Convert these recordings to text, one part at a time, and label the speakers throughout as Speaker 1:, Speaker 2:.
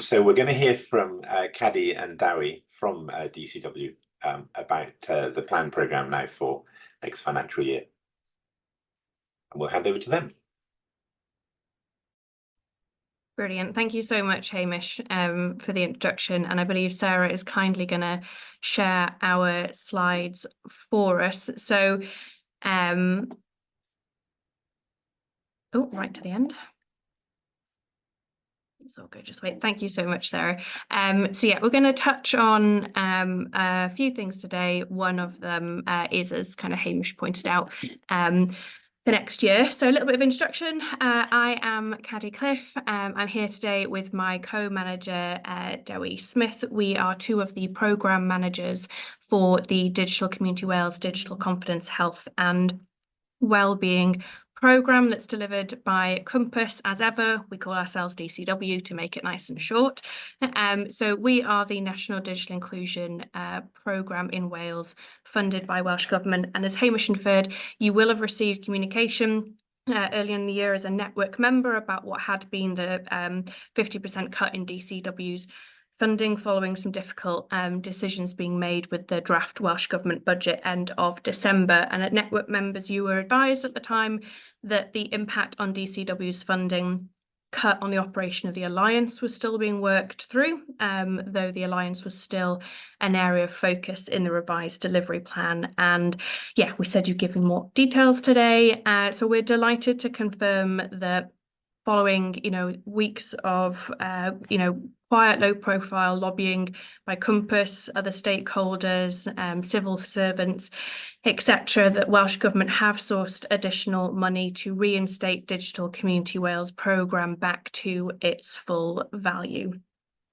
Speaker 1: So we're going to hear from Cadi and Dewi from DCW about the plan programme now for next financial year. And we'll hand over to them.
Speaker 2: Brilliant. Thank you so much, Hamish, for the introduction. And I believe Sarah is kindly going to share our slides for us. So, oh, right to the end. It's all good. Just wait. Thank you so much, Sarah. So yeah, we're going to touch on a few things today. One of them is, as kind of Hamish pointed out, for next year. So a little bit of introduction. I am Cadi Cliff. I'm here today with my co-manager, Dewi Smith. We are two of the programme managers for the Digital Community Wales Digital Confidence, Health and Wellbeing programme that's delivered by Compass. As ever, we call ourselves DCW to make it nice and short. So we are the National Digital Inclusion programme in Wales, funded by Welsh Government. And as Hamish inferred, you will have received communication earlier in the year as a network member about what had been the 50% cut in DCW's funding following some difficult decisions being made with the draft Welsh Government budget end of December. And at network members, you were advised at the time that the impact on DCW's funding cut on the operation of the Alliance was still being worked through, though the Alliance was still an area of focus in the revised delivery plan. And yeah, we said you'd give me more details today. So we're delighted to confirm that following, weeks of, quiet, low-profile lobbying by Compass, other stakeholders, civil servants, etc., that Welsh Government have sourced additional money to reinstate Digital Community Wales programme back to its full value,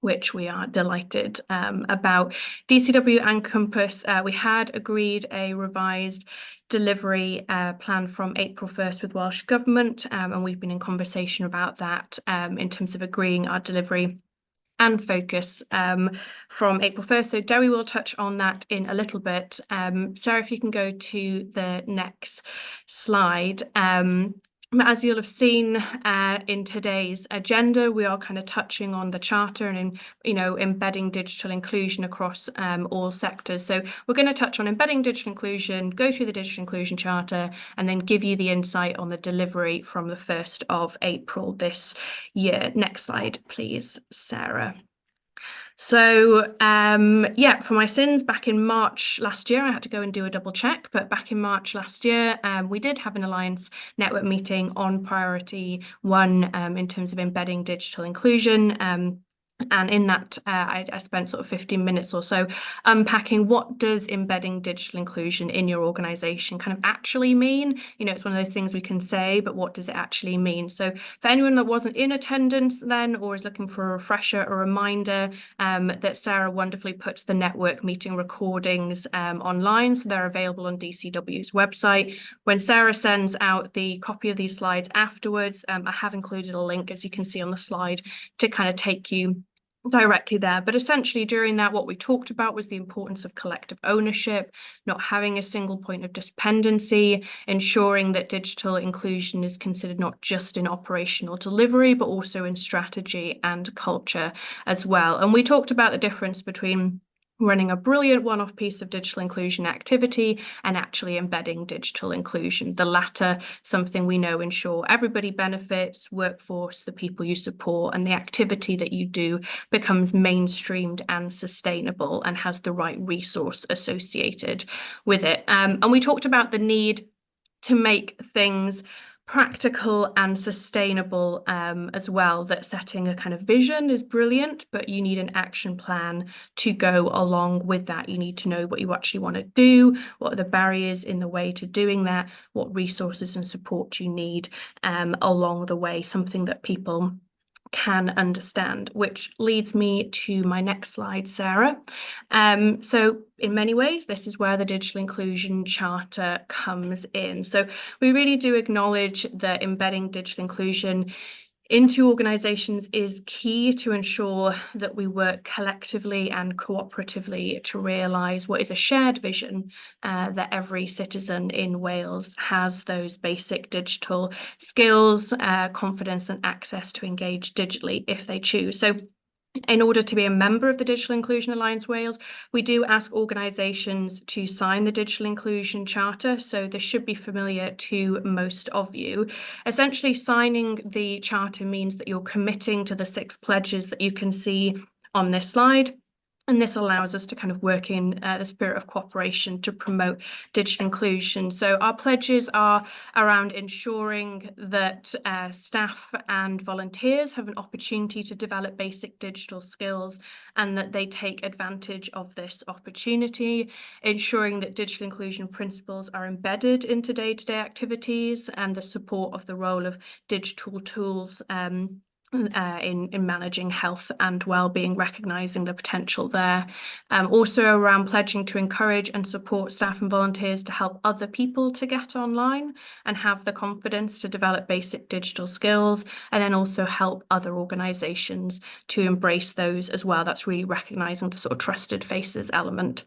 Speaker 2: which we are delighted about. DCW and Compass, we had agreed a revised delivery plan from April 1st with Welsh Government, and we've been in conversation about that in terms of agreeing our delivery and focus from April 1st. So Dewi will touch on that in a little bit. Sarah, if you can go to the next slide. As you'll have seen in today's agenda, we are kind of touching on the charter and embedding digital inclusion across all sectors. So we're going to touch on embedding digital inclusion, go through the digital inclusion charter, and then give you the insight on the delivery from the 1st of April this year. Next slide, please, Sarah. So for my sins, back in March last year, I had to go and do a double check, but back in March last year, we did have an Alliance network meeting on priority 1 in terms of embedding digital inclusion. And in that, I spent sort of 15 minutes or so unpacking what does embedding digital inclusion in your organisation kind of actually mean. It's one of those things we can say, but what does it actually mean? So for anyone that wasn't in attendance then or is looking for a refresher or reminder, that Sarah wonderfully puts the network meeting recordings online. So they're available on DCW's website. When Sarah sends out the copy of these slides afterwards, I have included a link, as you can see on the slide, to kind of take you directly there. But essentially during that, what we talked about was the importance of collective ownership, not having a single point of dependency, ensuring that digital inclusion is considered not just in operational delivery, but also in strategy and culture as well. And we talked about the difference between running a brilliant one-off piece of digital inclusion activity and actually embedding digital inclusion. The latter, something we know ensure everybody benefits, workforce, the people you support, and the activity that you do becomes mainstreamed and sustainable and has the right resource associated with it. And we talked about the need to make things practical and sustainable as well, that setting a kind of vision is brilliant, but you need an action plan to go along with that. You need to know what you actually want to do, what are the barriers in the way to doing that, what resources and support you need along the way, something that people can understand, which leads me to my next slide, Sarah. So in many ways, this is where the Digital Inclusion Charter comes in. So we really do acknowledge that embedding digital inclusion into organisations is key to ensure that we work collectively and cooperatively to realise what is a shared vision, that every citizen in Wales has those basic digital skills, confidence and access to engage digitally if they choose. So In order to be a member of the Digital Inclusion Alliance Wales, we do ask organisations to sign the Digital Inclusion Charter, so this should be familiar to most of you. Essentially, signing the charter means that you're committing to the 6 pledges that you can see on this slide. And this allows us to kind of work in the spirit of cooperation to promote digital inclusion. So our pledges are around ensuring that staff and volunteers have an opportunity to develop basic digital skills and that they take advantage of this opportunity, ensuring that digital inclusion principles are embedded into day-to-day activities and the support of the role of digital tools in managing health and well-being, recognising the potential there. Also around pledging to encourage and support staff and volunteers to help other people to get online and have the confidence to develop basic digital skills, and then also help other organisations to embrace those as well. That's really recognising the sort of trusted faces element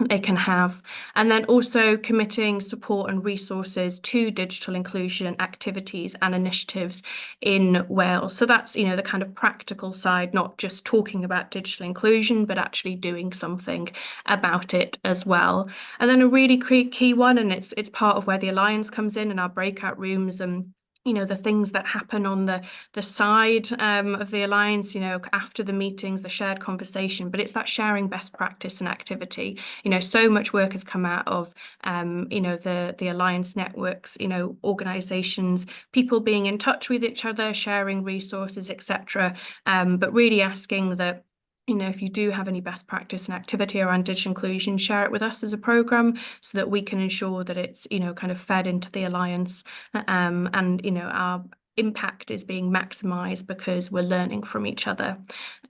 Speaker 2: they can have, and then also committing support and resources to digital inclusion activities and initiatives in Wales. So that's, you know, the kind of practical side, not just talking about digital inclusion, but actually doing something about it as well. And then a really key one, and it's part of where the Alliance comes in our breakout rooms and you know, the things that happen on the side of the Alliance, you know, after the meetings, the shared conversation, but it's that sharing best practice and activity. You know, so much work has come out of, you know, the Alliance networks, you know, organisations, people being in touch with each other, sharing resources, etc. But really asking that, you know, if you do have any best practice and activity around digital inclusion, share it with us as a programme so that we can ensure that it's, you know, kind of fed into the Alliance and, you know, our impact is being maximised because we're learning from each other.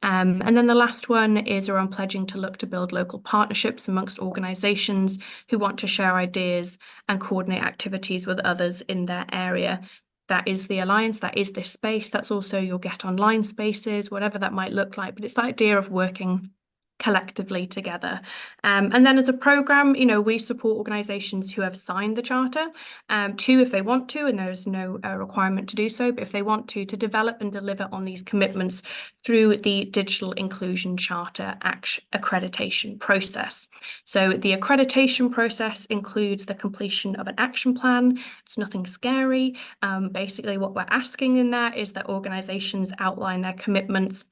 Speaker 2: And then the last one is around pledging to look to build local partnerships amongst organisations who want to share ideas and coordinate activities with others in their area. That is the Alliance, that is this space, that's also your Get Online spaces, whatever that might look like, but it's the idea of working collectively together. And then as a programme, you know, we support organisations who have signed the charter, if they want to, and there's no requirement to do so, but if they want to develop and deliver on these commitments through the Digital Inclusion Charter accreditation process. So the accreditation process includes the completion of an action plan. It's nothing scary. Basically what we're asking in that is that organisations outline their commitments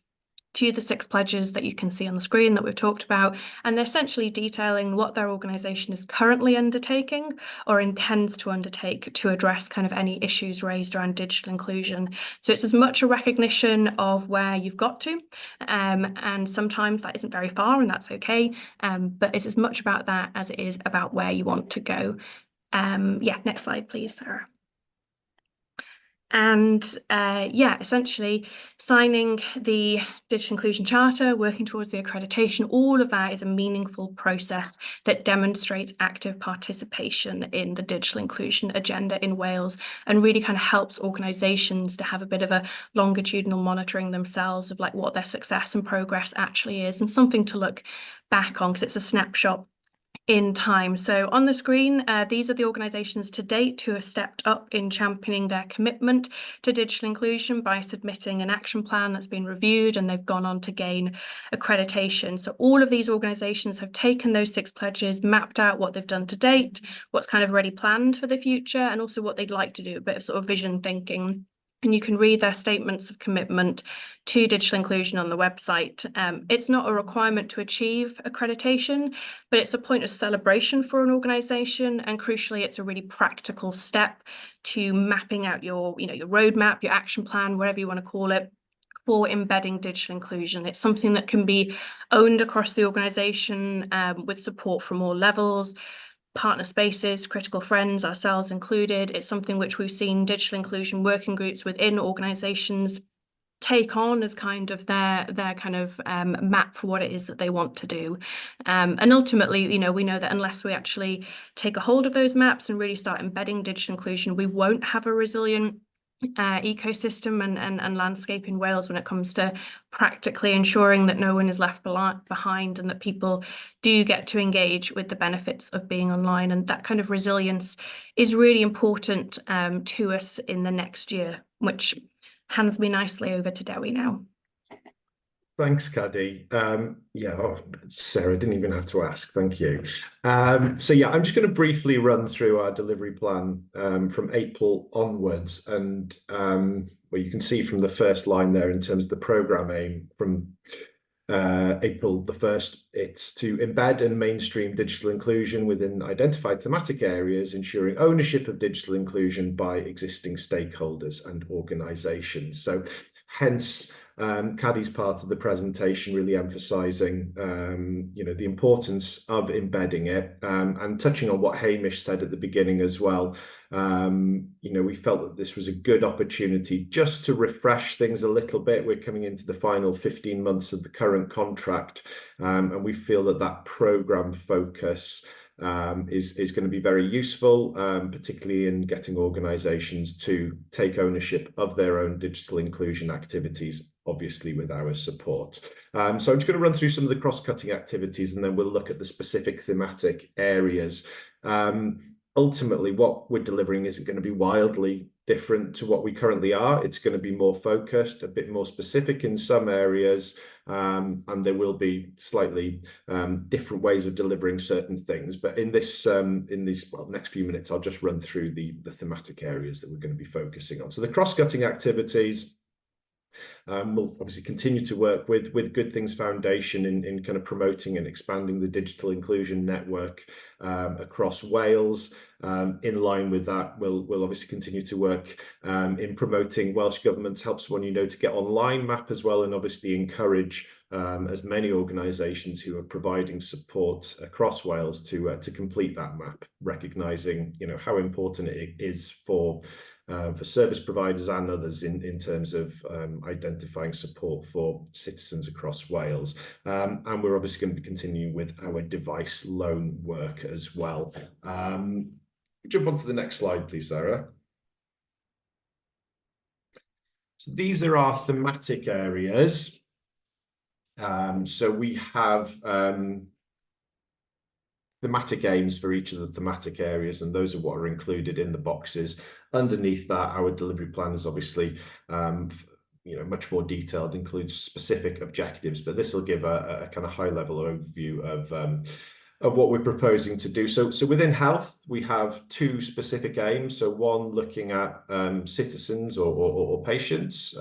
Speaker 2: to the 6 pledges that you can see on the screen that we've talked about, and they're essentially detailing what their organisation is currently undertaking or intends to undertake to address kind of any issues raised around digital inclusion. So it's as much a recognition of where you've got to, and sometimes that isn't very far and that's okay, but it's as much about that as it is about where you want to go. Yeah, next slide please, Sarah. And yeah, essentially signing the Digital Inclusion Charter, working towards the accreditation, all of that is a meaningful process that demonstrates active participation in the digital inclusion agenda in Wales and really kind of helps organisations to have a bit of a longitudinal monitoring themselves of like what their success and progress actually is, and something to look back on because it's a snapshot in time. So on the screen, these are the organisations to date who have stepped up in championing their commitment to digital inclusion by submitting an action plan that's been reviewed and they've gone on to gain accreditation. So all of these organisations have taken those 6 pledges, mapped out what they've done to date, what's kind of already planned for the future, and also what they'd like to do, a bit of sort of vision thinking. And you can read their statements of commitment to digital inclusion on the website. It's not a requirement to achieve accreditation, but it's a point of celebration for an organisation, and crucially, it's a really practical step to mapping out your, you know, your roadmap, your action plan, whatever you want to call it, for embedding digital inclusion. It's something that can be owned across the organisation with support from all levels. Partner spaces, critical friends, ourselves included. It's something which we've seen digital inclusion working groups within organisations take on as kind of their kind of map for what it is that they want to do. And ultimately, you know, we know that unless we actually take a hold of those maps and really start embedding digital inclusion, we won't have a resilient ecosystem and landscape in Wales when it comes to practically ensuring that no one is left behind and that people do get to engage with the benefits of being online. And that kind of resilience is really important to us in the next year, which hands me nicely over to Dewi now.
Speaker 3: Thanks, Cadi. Yeah, Sarah, didn't even have to ask. Thank you. So yeah, I'm just going to briefly run through our delivery plan from April onwards, and well, you can see from the first line there in terms of the programme aim from April the 1st, it's to embed and mainstream digital inclusion within identified thematic areas, ensuring ownership of digital inclusion by existing stakeholders and organisations. So hence, Cadi's part of the presentation really emphasising, the importance of embedding it, and touching on what Hamish said at the beginning as well. We felt that this was a good opportunity just to refresh things a little bit. We're coming into the final 15 months of the current contract, and we feel that that programme focus is going to be very useful, particularly in getting organisations to take ownership of their own digital inclusion activities, obviously with our support. So I'm just going to run through some of the cross-cutting activities, and then we'll look at the specific thematic areas. Ultimately, what we're delivering isn't going to be wildly different to what we currently are. It's going to be more focused, a bit more specific in some areas, and there will be slightly different ways of delivering certain things. But in these next few minutes, I'll just run through the thematic areas that we're going to be focusing on. So the cross-cutting activities. We'll obviously continue to work with Good Things Foundation in kind of promoting and expanding the digital inclusion network across Wales. In line with that, we'll obviously continue to work in promoting Welsh Government's Help Someone You Know to Get Online map as well, and obviously encourage as many organisations who are providing support across Wales to complete that map, recognising how important it is for service providers and others in terms of identifying support for citizens across Wales. And we're obviously going to be continuing with our device loan work as well. Jump onto the next slide, please, Sarah. So these are our thematic areas. So we have thematic aims for each of the thematic areas, and those are what are included in the boxes. Underneath that, our delivery plan is obviously much more detailed, includes specific objectives, but this will give a kind of high level overview of what we're proposing to do. So within health, we have two specific aims. So one looking at citizens or patients.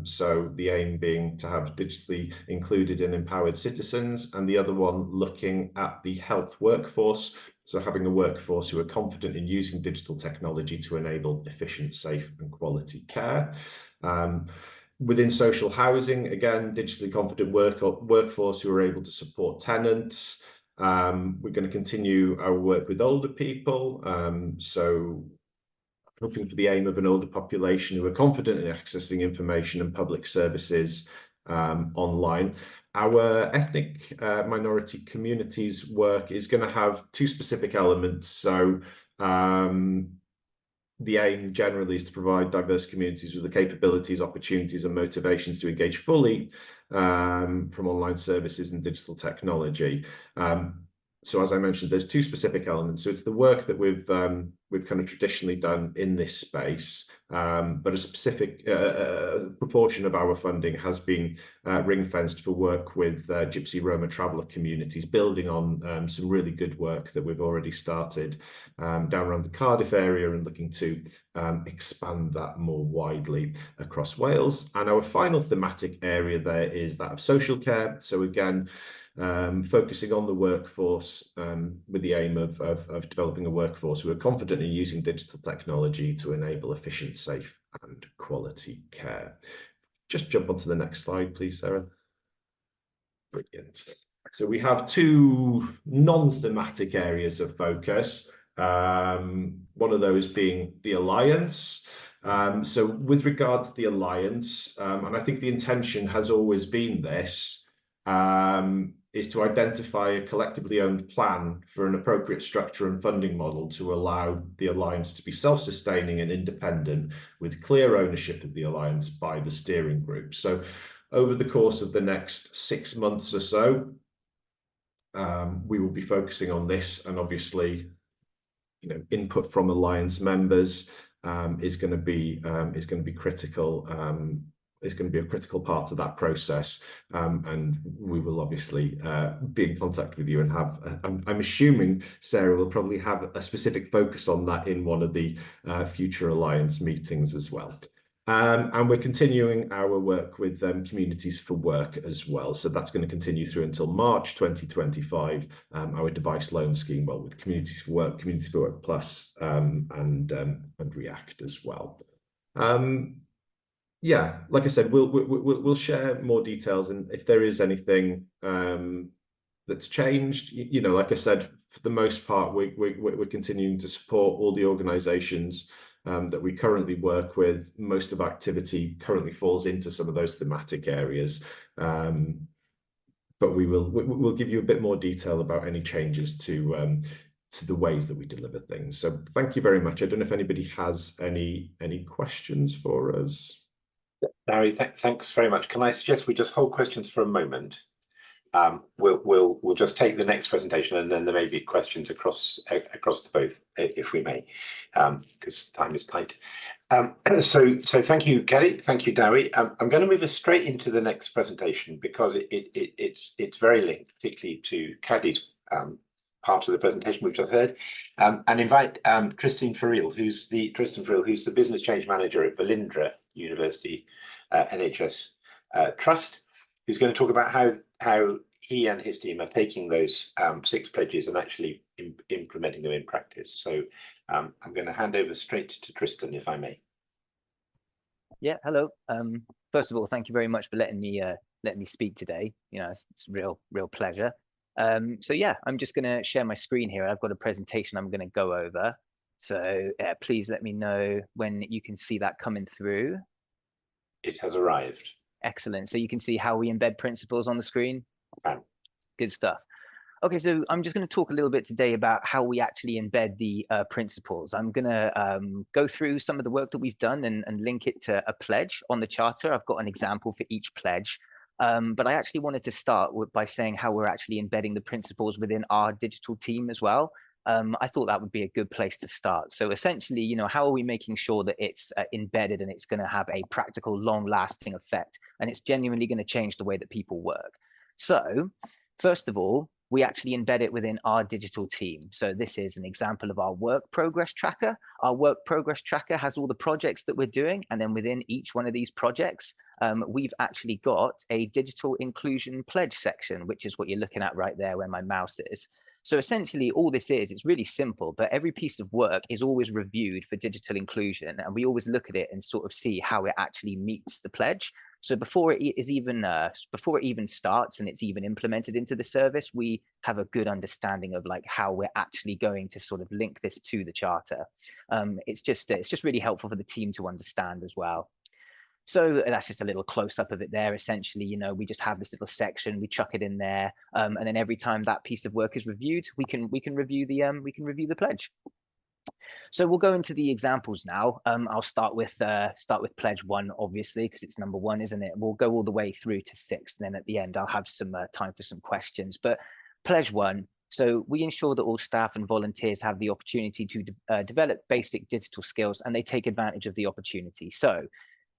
Speaker 3: So the aim being to have digitally included and empowered citizens, and the other one looking at the health workforce. So having a workforce who are confident in using digital technology to enable efficient, safe and quality care. Within social housing, again, digitally confident workforce who are able to support tenants. We're going to continue our work with older people, so hoping for the aim of an older population who are confident in accessing information and public services online. Our ethnic minority communities work is going to have two specific elements. So the aim generally is to provide diverse communities with the capabilities, opportunities and motivations to engage fully from online services and digital technology. So as I mentioned, there's two specific elements. So it's the work that we've kind of traditionally done in this space, but a specific proportion of our funding has been ring-fenced for work with Gypsy Roma traveller communities, building on some really good work that we've already started down around the Cardiff area, and looking to expand that more widely across Wales. And our final thematic area there is that of social care. So again, focusing on the workforce with the aim of developing a workforce who are confident in using digital technology to enable efficient, safe and quality care. Just jump onto the next slide, please, Sarah. Brilliant. So we have two non-thematic areas of focus. One of those being the Alliance. So with regard to the Alliance, and I think the intention has always been this, is to identify a collectively owned plan for an appropriate structure and funding model to allow the Alliance to be self-sustaining and independent, with clear ownership of the Alliance by the steering group. So over the course of the next 6 months or so, we will be focusing on this, and obviously, input from Alliance members is going to be critical is going to be a critical part of that process, and we will obviously be in contact with you and have, I'm assuming Sarah will probably have a specific focus on that in one of the future Alliance meetings as well. And we're continuing our work with Communities for Work as well. So that's going to continue through until March 2025, our device loan scheme, well, with Communities for Work Plus, and React as well. Yeah, like I said, we'll share more details, and if there is anything that's changed, you know, like I said, for the most part, we're continuing to support all the organisations that we currently work with. Most of our activity currently falls into some of those thematic areas, but we'll give you a bit more detail about any changes to the ways that we deliver things. So thank you very much. I don't know if anybody has any questions for us.
Speaker 1: Barry, thanks very much. Can I suggest we just hold questions for a moment? We'll just take the next presentation, and then there may be questions across the both, if we may, because time is tight. So thank you, Cadi. Thank you, Dewi. I'm going to move us straight into the next presentation because it's very linked, particularly to Cadi's part of the presentation we've just heard, and invite Tristan Fareel, who's the business change manager at Velindre University NHS Trust, who's going to talk about how he and his team are taking those 6 pledges and actually implementing them in practice. So I'm going to hand over straight to Tristan, if I may.
Speaker 4: Yeah, hello. First of all, thank you very much for letting me speak today. You know, it's a real pleasure. So yeah, I'm just going to share my screen here. I've got a presentation I'm going to go over. So please let me know when you can see that coming through.
Speaker 1: It has arrived.
Speaker 4: Excellent. So you can see how we embed principles on the screen. Good stuff. Okay, so I'm just going to talk a little bit today about how we actually embed the principles. I'm going to go through some of the work that we've done and link it to a pledge on the charter. I've got an example for each pledge. But I actually wanted to start by saying how we're actually embedding the principles within our digital team as well. I thought that would be a good place to start. So essentially, you know, how are we making sure that it's embedded and it's going to have a practical, long-lasting effect, and it's genuinely going to change the way that people work? So first of all, we actually embed it within our digital team. So this is an example of our work progress tracker. Our work progress tracker has all the projects that we're doing, and then within each one of these projects, we've actually got a digital inclusion pledge section, which is what you're looking at right there where my mouse is. So essentially all this is, it's really simple, but every piece of work is always reviewed for digital inclusion, and we always look at it and sort of see how it actually meets the pledge. So before it even starts and it's even implemented into the service, we have a good understanding of like how we're actually going to sort of link this to the charter. It's just really helpful for the team to understand as well. So that's just a little close up of it there. Essentially, you know, we just have this little section, we chuck it in there, and then every time that piece of work is reviewed, we can review the pledge. So we'll go into the examples now. I'll start with pledge 1, obviously, because it's number 1, isn't it? We'll go all the way through to 6, and then at the end I'll have some time for some questions. But pledge 1. So we ensure that all staff and volunteers have the opportunity to develop basic digital skills, and they take advantage of the opportunity. So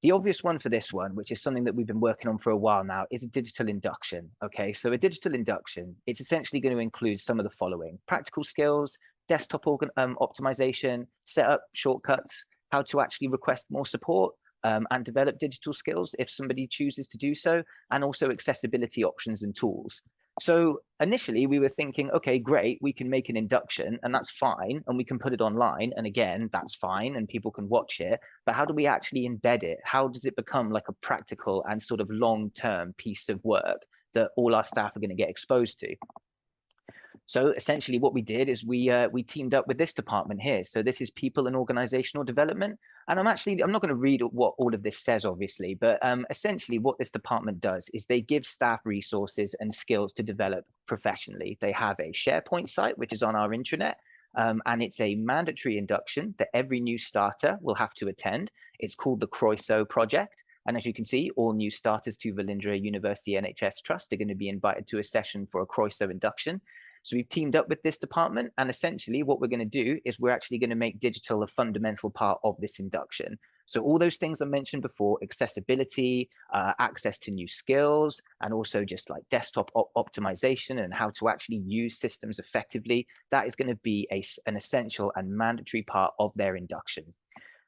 Speaker 4: the obvious one for this one, which is something that we've been working on for a while now, is a digital induction. Okay, so a digital induction, it's essentially going to include some of the following: practical skills, desktop optimization, setup, shortcuts, how to actually request more support, and develop digital skills if somebody chooses to do so, and also accessibility options and tools. So initially we were thinking, okay, great, we can make an induction and that's fine, and we can put it online, and again, that's fine, and people can watch it, but how do we actually embed it? How does it become like a practical and sort of long-term piece of work that all our staff are going to get exposed to? So essentially what we did is we teamed up with this department here. So this is people and organizational development. And I'm not going to read what all of this says, obviously, but essentially what this department does is they give staff resources and skills to develop professionally. They have a SharePoint site, which is on our intranet, and it's a mandatory induction that every new starter will have to attend. It's called the Croiso project. And as you can see, all new starters to Velindre University NHS Trust are going to be invited to a session for a Croiso induction. So we've teamed up with this department, and essentially what we're going to do is we're actually going to make digital a fundamental part of this induction. So all those things I mentioned before, accessibility, access to new skills, and also just like desktop optimization and how to actually use systems effectively, that is going to be an essential and mandatory part of their induction.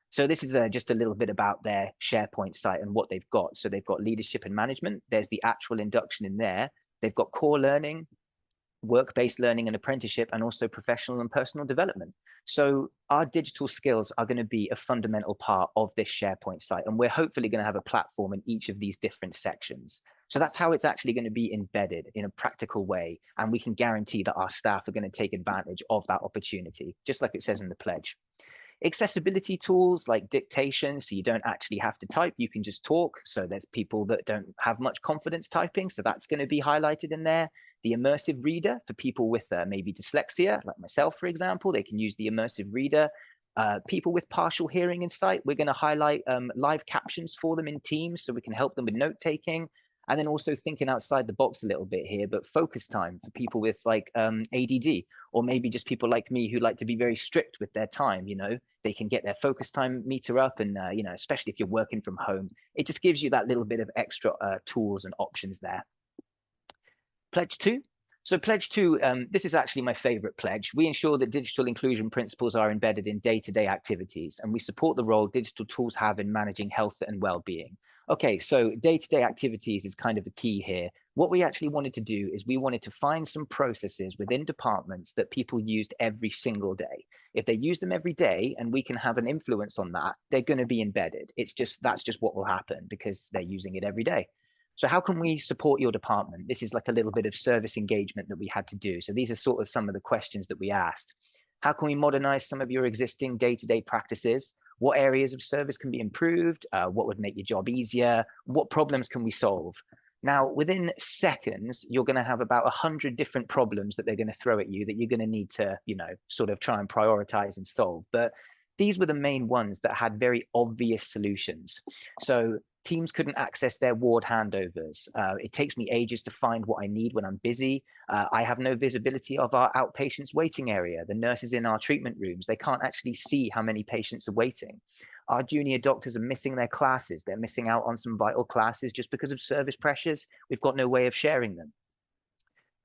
Speaker 4: So this is just a little bit about their SharePoint site and what they've got. So they've got leadership and management. There's the actual induction in there. They've got core learning, work-based learning and apprenticeship, and also professional and personal development. So our digital skills are going to be a fundamental part of this SharePoint site, and we're hopefully going to have a platform in each of these different sections. So that's how it's actually going to be embedded in a practical way, and we can guarantee that our staff are going to take advantage of that opportunity, just like it says in the pledge. Accessibility tools like dictation, so you don't actually have to type, you can just talk. So there's people that don't have much confidence typing, so that's going to be highlighted in there. The immersive reader for people with maybe dyslexia, like myself, for example, they can use the immersive reader. People with partial hearing and sight, we're going to highlight live captions for them in Teams, so we can help them with note taking. And then also thinking outside the box a little bit here, but focus time for people with like ADD, or maybe just people like me who like to be very strict with their time. You know, they can get their focus time meter up, and you know, especially if you're working from home, it just gives you that little bit of extra tools and options there. Pledge 2. So pledge 2, this is actually my favorite pledge. We ensure that digital inclusion principles are embedded in day-to-day activities, and we support the role digital tools have in managing health and well-being. Okay, so day-to-day activities is kind of the key here. What we actually wanted to do is we wanted to find some processes within departments that people used every single day. If they use them every day and we can have an influence on that, they're going to be embedded. That's just what will happen because they're using it every day. So how can we support your department? This is like a little bit of service engagement that we had to do. So these are sort of some of the questions that we asked. How can we modernize some of your existing day-to-day practices? What areas of service can be improved? What would make your job easier? What problems can we solve? Now, within seconds, you're going to have about 100 different problems that they're going to throw at you that you're going to need to, you know, sort of try and prioritize and solve. But these were the main ones that had very obvious solutions. So teams couldn't access their ward handovers. It takes me ages to find what I need when I'm busy. I have no visibility of our outpatients waiting area. The nurses in our treatment rooms, they can't actually see how many patients are waiting. Our junior doctors are missing their classes. They're missing out on some vital classes just because of service pressures. We've got no way of sharing them.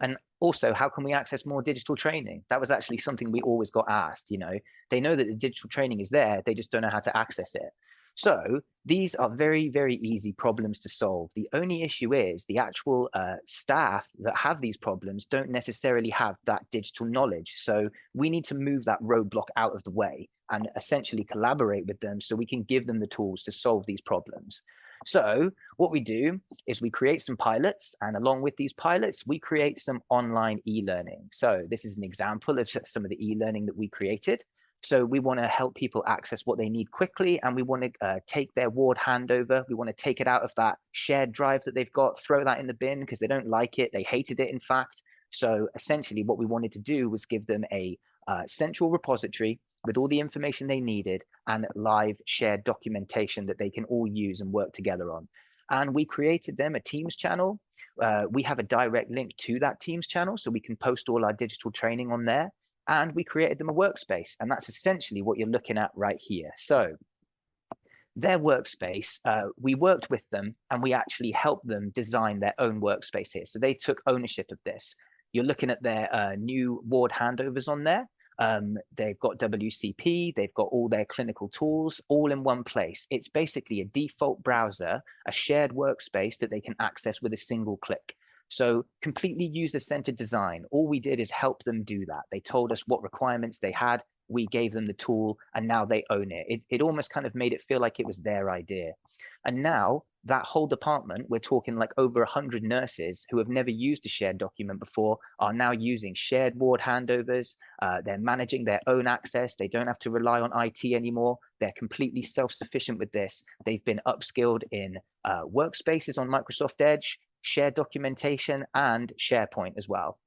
Speaker 4: And also, how can we access more digital training? That was actually something we always got asked. You know, they know that the digital training is there, they just don't know how to access it. So these are very, very easy problems to solve. The only issue is the actual staff that have these problems don't necessarily have that digital knowledge. So we need to move that roadblock out of the way and essentially collaborate with them so we can give them the tools to solve these problems. So what we do is we create some pilots, and along with these pilots, we create some online e-learning. So this is an example of some of the e-learning that we created. So we want to help people access what they need quickly, and we want to take their ward handover. We want to take it out of that shared drive that they've got, throw that in the bin because they don't like it. They hated it, in fact. So essentially what we wanted to do was give them a central repository with all the information they needed and live shared documentation that they can all use and work together on. And we created them a Teams channel. We have a direct link to that Teams channel, so we can post all our digital training on there. And we created them a workspace, and that's essentially what you're looking at right here. So their workspace, we worked with them and we actually helped them design their own workspace here. So they took ownership of this. You're looking at their new ward handovers on there. They've got WCP, they've got all their clinical tools all in one place. It's basically a default browser, a shared workspace that they can access with a single click. So completely user-centered design. All we did is help them do that. They told us what requirements they had. We gave them the tool, and now they own it. It almost kind of made it feel like it was their idea. And now that whole department, we're talking like over 100 nurses who have never used a shared document before, are now using shared ward handovers. They're managing their own access. They don't have to rely on IT anymore. They're completely self-sufficient with this. They've been upskilled in workspaces on Microsoft Edge, shared documentation, and SharePoint as well.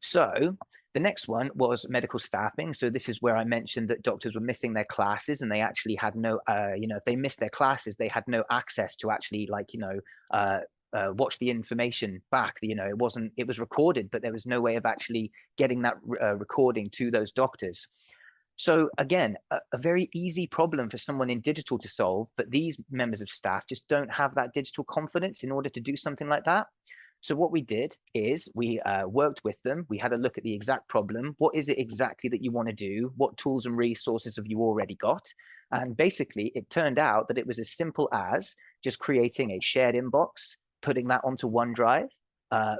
Speaker 4: So the next one was medical staffing. So this is where I mentioned that doctors were missing their classes, and they actually had no, if they missed their classes, they had no access to actually watch the information back. It was recorded, but there was no way of actually getting that recording to those doctors. So again, a very easy problem for someone in digital to solve, but these members of staff just don't have that digital confidence in order to do something like that. So what we did is we worked with them. We had a look at the exact problem. What is it exactly that you want to do? What tools and resources have you already got? And basically, it turned out that it was as simple as just creating a shared inbox, putting that onto OneDrive,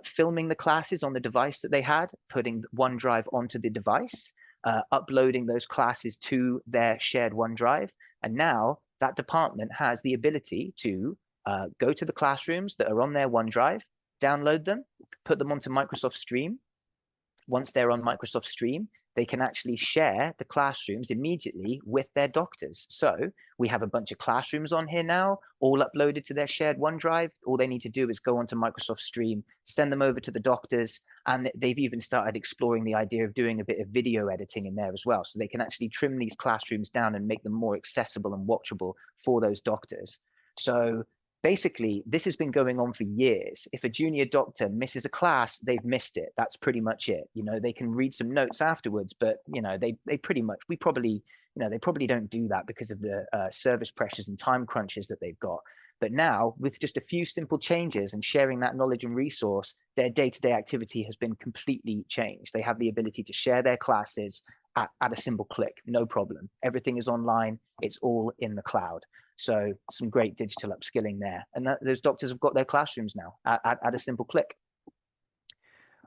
Speaker 4: filming the classes on the device that they had, putting OneDrive onto the device, uploading those classes to their shared OneDrive. And now that department has the ability to go to the classrooms that are on their OneDrive, download them, put them onto Microsoft Stream. Once they're on Microsoft Stream, they can actually share the classrooms immediately with their doctors. So we have a bunch of classrooms on here now, all uploaded to their shared OneDrive. All they need to do is go onto Microsoft Stream, send them over to the doctors, and they've even started exploring the idea of doing a bit of video editing in there as well. So they can actually trim these classrooms down and make them more accessible and watchable for those doctors. So basically, this has been going on for years. If a junior doctor misses a class, they've missed it. That's pretty much it. You know, they can read some notes afterwards, but you know, they pretty much, they probably don't do that because of the service pressures and time crunches that they've got. But now, with just a few simple changes and sharing that knowledge and resource, their day-to-day activity has been completely changed. They have the ability to share their classes at a simple click, no problem. Everything is online. It's all in the cloud. So some great digital upskilling there. And those doctors have got their classrooms now at a simple click.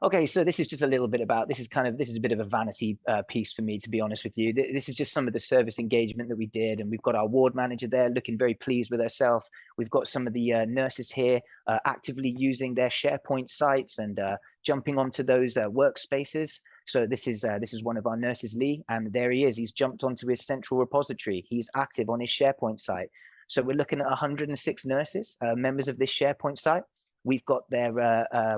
Speaker 4: Okay, so this is just a little bit about, this is a bit of a vanity piece for me, to be honest with you. This is just some of the service engagement that we did, and we've got our ward manager there looking very pleased with herself. We've got some of the nurses here actively using their SharePoint sites and jumping onto those workspaces. So this is one of our nurses, Lee, and there he is. He's jumped onto his central repository. He's active on his SharePoint site. So we're looking at 106 nurses, members of this SharePoint site. We've got their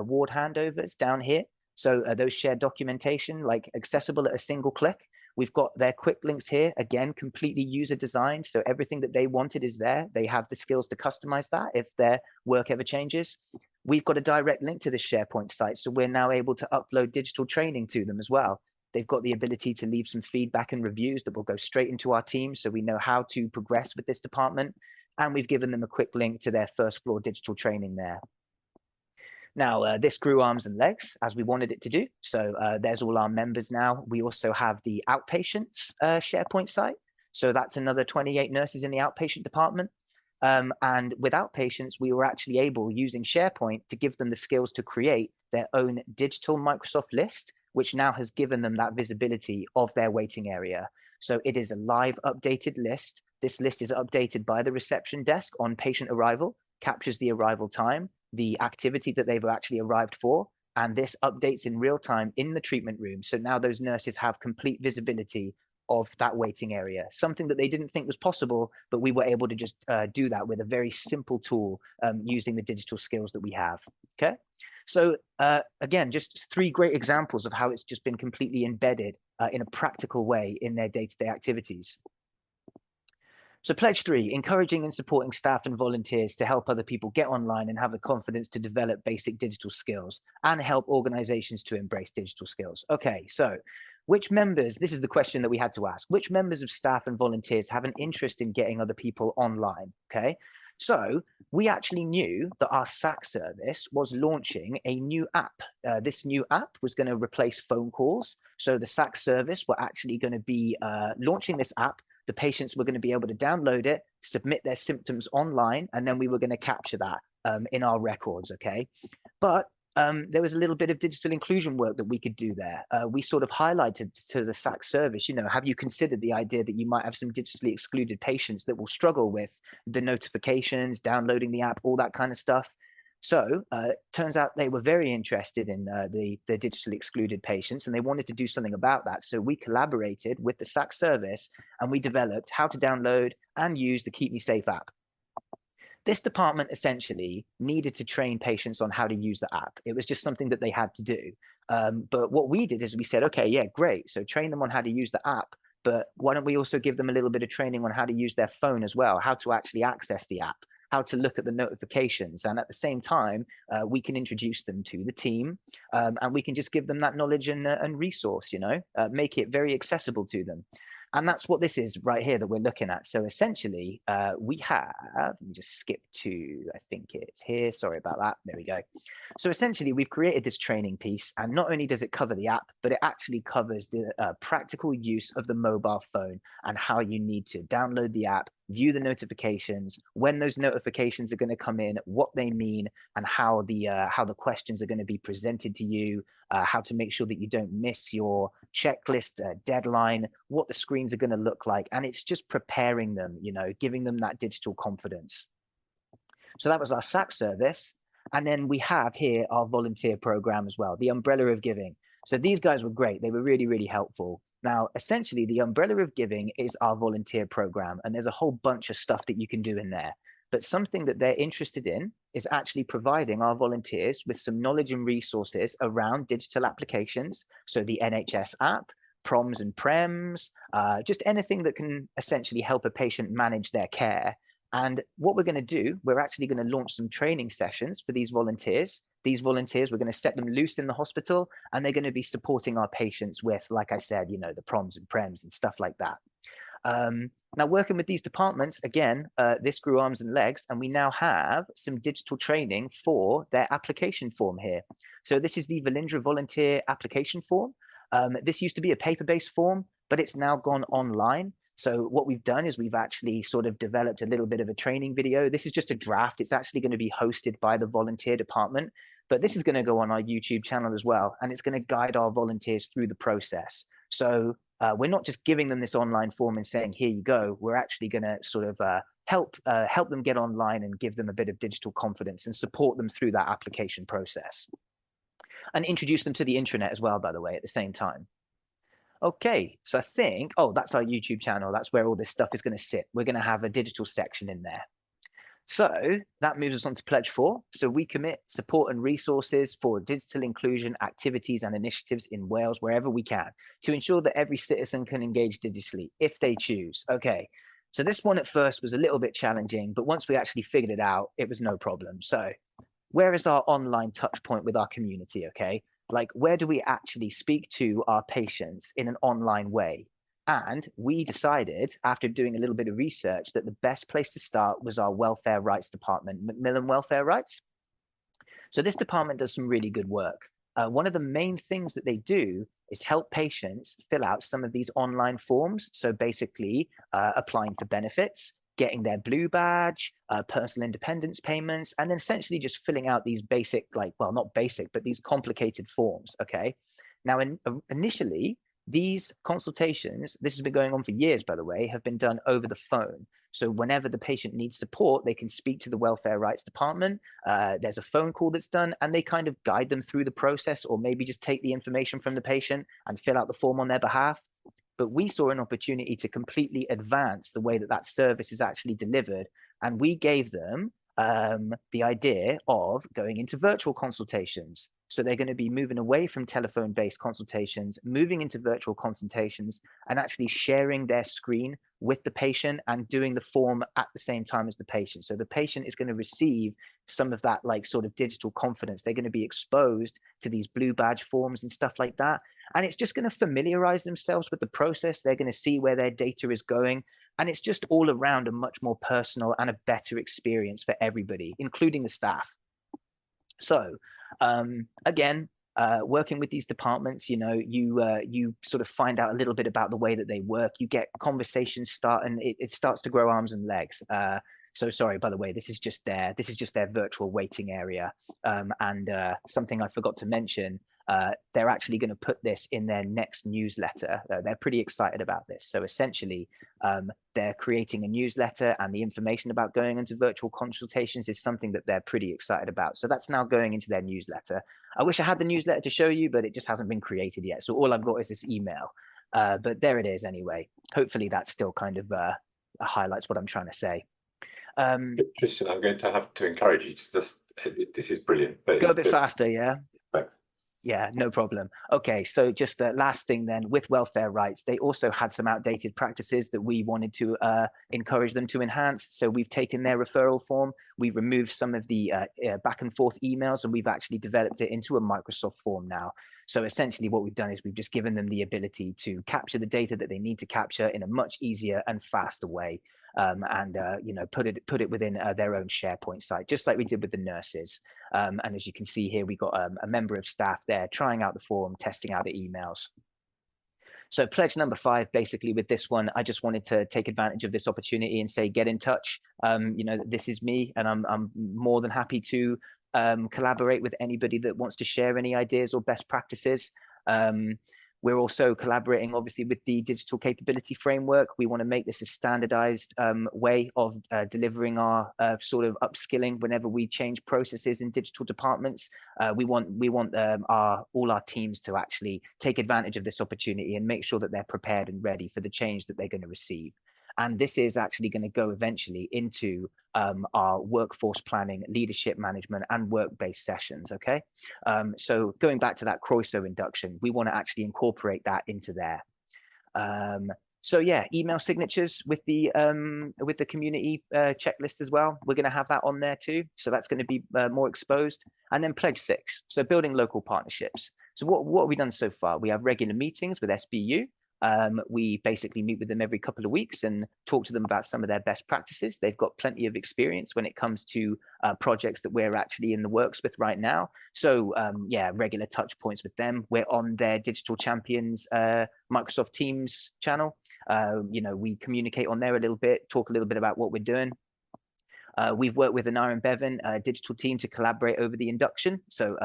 Speaker 4: ward handovers down here. So those shared documentation, like accessible at a single click. We've got their quick links here, again, completely user designed. So everything that they wanted is there. They have the skills to customize that if their work ever changes. We've got a direct link to the SharePoint site. So we're now able to upload digital training to them as well. They've got the ability to leave some feedback and reviews that will go straight into our team, so we know how to progress with this department. And we've given them a quick link to their first floor digital training there. Now, this grew arms and legs as we wanted it to do. So there's all our members now. We also have the outpatients SharePoint site. So that's another 28 nurses in the outpatient department. And with outpatients, we were actually able, using SharePoint, to give them the skills to create their own digital Microsoft list, which now has given them that visibility of their waiting area. So it is a live updated list. This list is updated by the reception desk on patient arrival, captures the arrival time, the activity that they've actually arrived for, and this updates in real time in the treatment room. So now those nurses have complete visibility of that waiting area, something that they didn't think was possible, but we were able to just do that with a very simple tool using the digital skills that we have. Okay, so again, just 3 great examples of how it's just been completely embedded in a practical way in their day-to-day activities. So pledge 3, encouraging and supporting staff and volunteers to help other people get online and have the confidence to develop basic digital skills and help organizations to embrace digital skills. Okay, so which members, this is the question that we had to ask, which members of staff and volunteers have an interest in getting other people online? Okay, so we actually knew that our SAC service was launching a new app. This new app was going to replace phone calls. So the SAC service were actually going to be launching this app. The patients were going to be able to download it, submit their symptoms online, and then we were going to capture that in our records, okay? But there was a little bit of digital inclusion work that we could do there. We sort of highlighted to the SAC service, you know, have you considered the idea that you might have some digitally excluded patients that will struggle with the notifications, downloading the app, all that kind of stuff? So turns out they were very interested in the digitally excluded patients, and they wanted to do something about that. So we collaborated with the SAC service, and we developed how to download and use the Keep Me Safe app. This department essentially needed to train patients on how to use the app. It was just something that they had to do. But what we did is we said, okay, yeah, great. So train them on how to use the app, but why don't we also give them a little bit of training on how to use their phone as well, how to actually access the app, how to look at the notifications. And at the same time, we can introduce them to the team, and we can just give them that knowledge and resource, you know, make it very accessible to them. And that's what this is right here that we're looking at. So essentially, we have, let me just skip to, I think it's here. Sorry about that. There we go. So essentially, we've created this training piece, and not only does it cover the app, but it actually covers the practical use of the mobile phone and how you need to download the app, view the notifications, when those notifications are going to come in, what they mean, and how the questions are going to be presented to you, how to make sure that you don't miss your checklist deadline, what the screens are going to look like. And it's just preparing them, you know, giving them that digital confidence. So that was our SAC service. And then we have here our volunteer program as well, the umbrella of giving. So these guys were great. They were really, really helpful. Now, essentially, the umbrella of giving is our volunteer program, and there's a whole bunch of stuff that you can do in there. But something that they're interested in is actually providing our volunteers with some knowledge and resources around digital applications. So the NHS app, PROMs and PREMs, just anything that can essentially help a patient manage their care. And what we're going to do, we're actually going to launch some training sessions for these volunteers. These volunteers, we're going to set them loose in the hospital, and they're going to be supporting our patients with, like I said, you know, the PROMs and PREMs and stuff like that. Now, working with these departments, again, this grew arms and legs, and we now have some digital training for their application form here. So this is the Velindre volunteer application form. This used to be a paper-based form, but it's now gone online. So what we've done is we've actually sort of developed a little bit of a training video. This is just a draft. It's actually going to be hosted by the volunteer department, but this is going to go on our YouTube channel as well. And it's going to guide our volunteers through the process. So we're not just giving them this online form and saying, here you go. We're actually going to sort of help them get online and give them a bit of digital confidence and support them through that application process. And introduce them to the intranet as well, by the way, at the same time. Okay, so I think, oh, that's our YouTube channel. That's where all this stuff is going to sit. We're going to have a digital section in there. So that moves us on to Pledge 4. So we commit support and resources for digital inclusion activities and initiatives in Wales, wherever we can, to ensure that every citizen can engage digitally if they choose. Okay, so this one at first was a little bit challenging, but once we actually figured it out, it was no problem. So where is our online touch point with our community? Okay. Like, where do we actually speak to our patients in an online way? And we decided, after doing a little bit of research, that the best place to start was our Welfare Rights Department, Macmillan Welfare Rights. So this department does some really good work. One of the main things that they do is help patients fill out some of these online forms. So basically, applying for benefits, getting their blue badge, personal independence payments, and then essentially just filling out these basic, like, well, not basic, but these complicated forms, okay? Now, initially, these consultations, this has been going on for years, by the way, have been done over the phone. So whenever the patient needs support, they can speak to the Welfare Rights Department. There's a phone call that's done, and they kind of guide them through the process, or maybe just take the information from the patient and fill out the form on their behalf. But we saw an opportunity to completely advance the way that that service is actually delivered. And we gave them the idea of going into virtual consultations. So they're going to be moving away from telephone-based consultations, moving into virtual consultations, and actually sharing their screen with the patient and doing the form at the same time as the patient. So the patient is going to receive some of that, like, sort of digital confidence. They're going to be exposed to these blue badge forms and stuff like that. And it's just going to familiarize themselves with the process. They're going to see where their data is going. And it's just all around a much more personal and a better experience for everybody, including the staff. So again, working with these departments, you know, you sort of find out a little bit about the way that they work. You get conversations start, and it starts to grow arms and legs. So sorry, by the way, this is just their virtual waiting area. And something I forgot to mention, they're actually going to put this in their next newsletter. They're pretty excited about this. So essentially, they're creating a newsletter, and the information about going into virtual consultations is something that they're pretty excited about. So that's now going into their newsletter. I wish I had the newsletter to show you, but it just hasn't been created yet. So all I've got is this email. But there it is anyway. Hopefully that still kind of highlights what I'm trying to say.
Speaker 1: Tristan, I'm going to have to encourage you to just, this is brilliant. But
Speaker 4: go a bit faster, yeah?
Speaker 1: But
Speaker 4: yeah, no problem. Okay, so just the last thing then, with welfare rights, they also had some outdated practices that we wanted to encourage them to enhance. So we've taken their referral form, we removed some of the back and forth emails, and we've actually developed it into a Microsoft form now. So essentially what we've done is we've just given them the ability to capture the data that they need to capture in a much easier and faster way, and you know, put it within their own SharePoint site, just like we did with the nurses. And as you can see here, we got a member of staff there trying out the form, testing out the emails. So pledge number 5, basically with this one, I just wanted to take advantage of this opportunity and say, get in touch. You know, this is me, and I'm more than happy to collaborate with anybody that wants to share any ideas or best practices. We're also collaborating, obviously, with the digital capability framework. We want to make this a standardized way of delivering our sort of upskilling whenever we change processes in digital departments. We want all our teams to actually take advantage of this opportunity and make sure that they're prepared and ready for the change that they're going to receive. And this is actually going to go eventually into our workforce planning, leadership management, and work-based sessions. Okay, so going back to that Croiso induction, we want to actually incorporate that into there. So yeah, email signatures with the community checklist as well. We're going to have that on there too, so that's going to be more exposed. And then pledge 6, so building local partnerships. So what have we done so far? We have regular meetings with SBU. We basically meet with them every couple of weeks and talk to them about some of their best practices. They've got plenty of experience when it comes to projects that we're actually in the works with right now. So yeah, regular touch points with them. We're on their Digital Champions Microsoft Teams channel. You know, we communicate on there a little bit, talk a little bit about what we're doing. We've worked with an Iron Bevan digital team to collaborate over the induction. So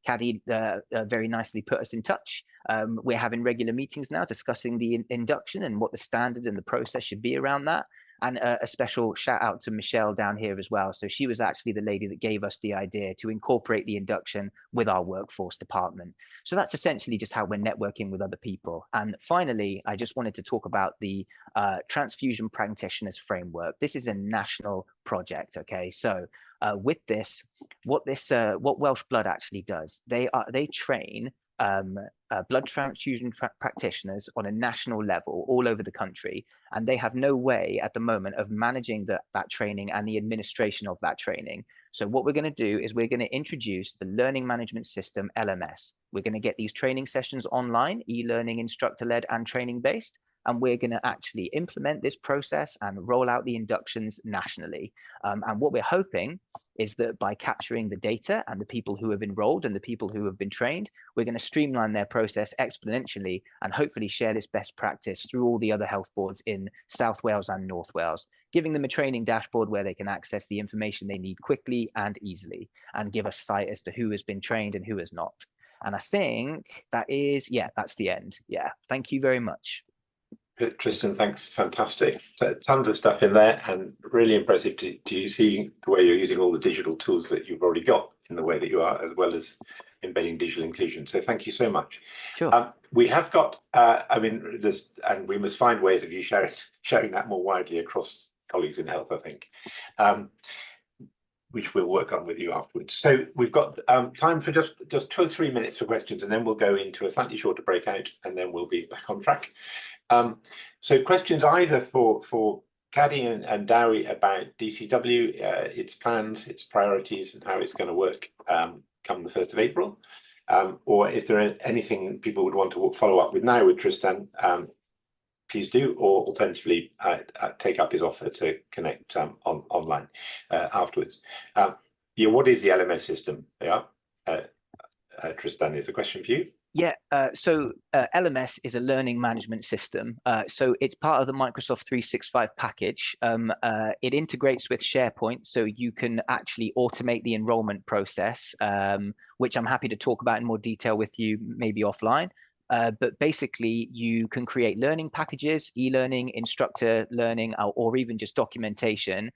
Speaker 4: Cadi very nicely put us in touch. We're having regular meetings now discussing the induction and what the standard and the process should be around that. And a special shout out to Michelle down here as well. So she was actually the lady that gave us the idea to incorporate the induction with our workforce department. So that's essentially just how we're networking with other people. And finally, I just wanted to talk about the transfusion practitioners framework. This is a national project. Okay, so with this, what Welsh Blood actually does, they train blood transfusion practitioners on a national level all over the country, and they have no way at the moment of managing that training and the administration of that training. So what we're going to do is we're going to introduce the learning management system, LMS. We're going to get these training sessions online, e-learning, instructor-led and training-based, and we're going to actually implement this process and roll out the inductions nationally. And what we're hoping is that by capturing the data and the people who have enrolled and the people who have been trained, we're going to streamline their process exponentially and hopefully share this best practice through all the other health boards in South Wales and North Wales, giving them a training dashboard where they can access the information they need quickly and easily, and give us sight as to who has been trained and who has not. And I think that is, yeah, that's the end. Yeah, thank you very much.
Speaker 1: Tristan, thanks. Fantastic. Tons of stuff in there, and really impressive to you see the way you're using all the digital tools that you've already got in the way that you are, as well as embedding digital inclusion. So thank you so much.
Speaker 4: Sure.
Speaker 1: We have got, I mean, and we must find ways of you sharing that more widely across colleagues in health, I think, which we'll work on with you afterwards. So we've got time for just 2 or 3 minutes for questions, and then we'll go into a slightly shorter breakout, and then we'll be back on track. So questions either for Cadi and Dewi about DCW, its plans, its priorities, and how it's going to work come the 1st of April, or if there are anything people would want to follow up with now with Tristan, please do, or alternatively take up his offer to connect online afterwards. Yeah, what is the LMS system? Yeah, Tristan, is the question for you.
Speaker 4: Yeah, so LMS is a learning management system. So it's part of the Microsoft 365 package. It integrates with SharePoint, so you can actually automate the enrollment process, which I'm happy to talk about in more detail with you, maybe offline. But basically, you can create learning packages, e-learning, instructor learning, or even just documentation.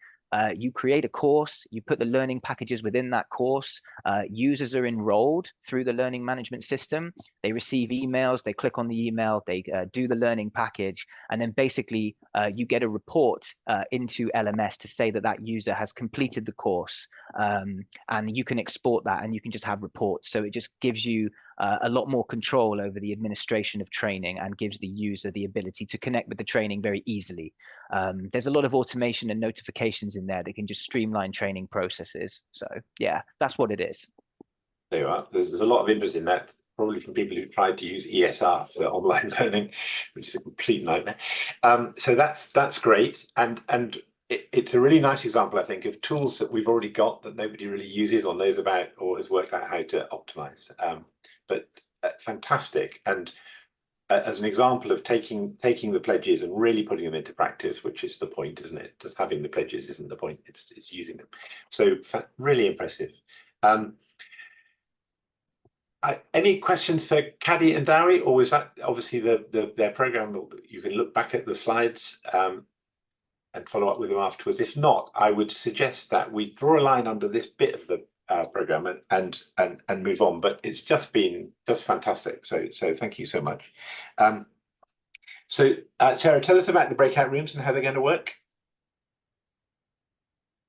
Speaker 4: You create a course, you put the learning packages within that course. Users are enrolled through the learning management system. They receive emails, they click on the email, they do the learning package, and then basically you get a report into LMS to say that that user has completed the course. And you can export that and you can just have reports. So it just gives you a lot more control over the administration of training and gives the user the ability to connect with the training very easily. There's a lot of automation and notifications in there that can just streamline training processes. So yeah, that's what it is.
Speaker 1: There you are. There's a lot of interest in that. probably from people who tried to use ESR for online learning, which is a complete nightmare. So that's great, and it's a really nice example, I think, of tools that we've already got that nobody really uses or knows about or has worked out how to optimize. But fantastic, and as an example of taking the pledges and really putting them into practice, which is the point, isn't it? Just having the pledges isn't the point; it's using them. So really impressive. Any questions for Cadi and Dewi, or was that obviously their program? You can look back at the slides and follow up with them afterwards. If not, I would suggest that we draw a line under this bit of the program and move on. But it's just been fantastic. So thank you so much. So Sarah, tell us about the breakout rooms and how they're going to work.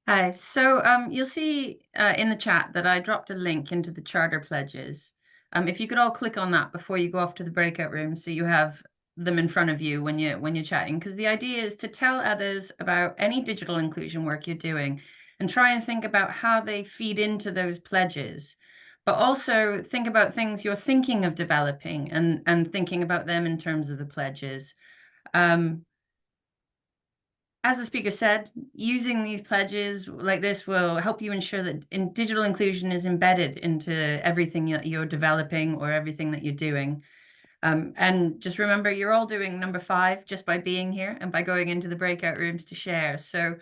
Speaker 5: Hi, so you'll see in the chat that I dropped a link into the charter pledges. If you could all click on that before you go off to the breakout room, so you have them in front of you when you're chatting, because the idea is to tell others about any digital inclusion work you're doing and try and think about how they feed into those pledges, but also think about things you're thinking of developing and thinking about them in terms of the pledges. As the speaker said, using these pledges like this will help you ensure that digital inclusion is embedded into everything you're developing or everything that you're doing. And just remember, you're all doing number 5 just by being here and by going into the breakout rooms to share. So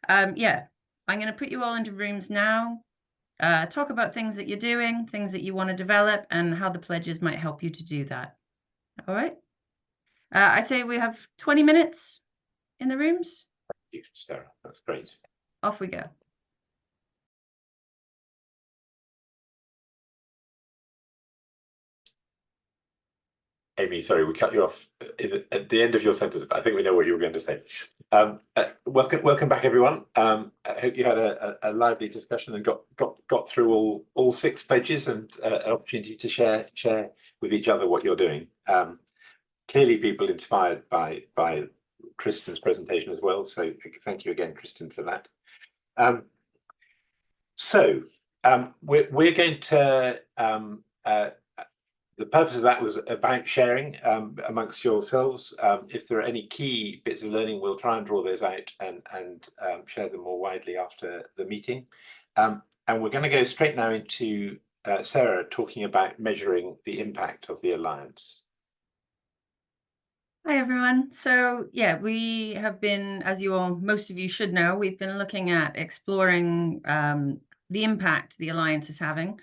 Speaker 5: yeah, I'm going to put you all into rooms now, talk about things that you're doing, things that you want to develop, and how the pledges might help you to do that. All right. I'd say we have 20 minutes in the rooms.
Speaker 1: Thank you, Sarah. That's great.
Speaker 5: Off we go.
Speaker 1: Amy, sorry, we cut you off at the end of your sentence, but I think we know what you were going to say. Welcome back, everyone. I hope you had a lively discussion and got through all 6 pledges and an opportunity to share with each other what you're doing. Clearly, people inspired by Tristan's presentation as well. So thank you again, Tristan, for that. We're going to. The purpose of that was about sharing amongst yourselves. If there are any key bits of learning, we'll try and draw those out and share them more widely after the meeting. And we're going to go straight now into Sarah talking about measuring the impact of the Alliance.
Speaker 5: Hi, everyone. So yeah, we have been, as most of you should know, we've been looking at exploring the impact the Alliance is having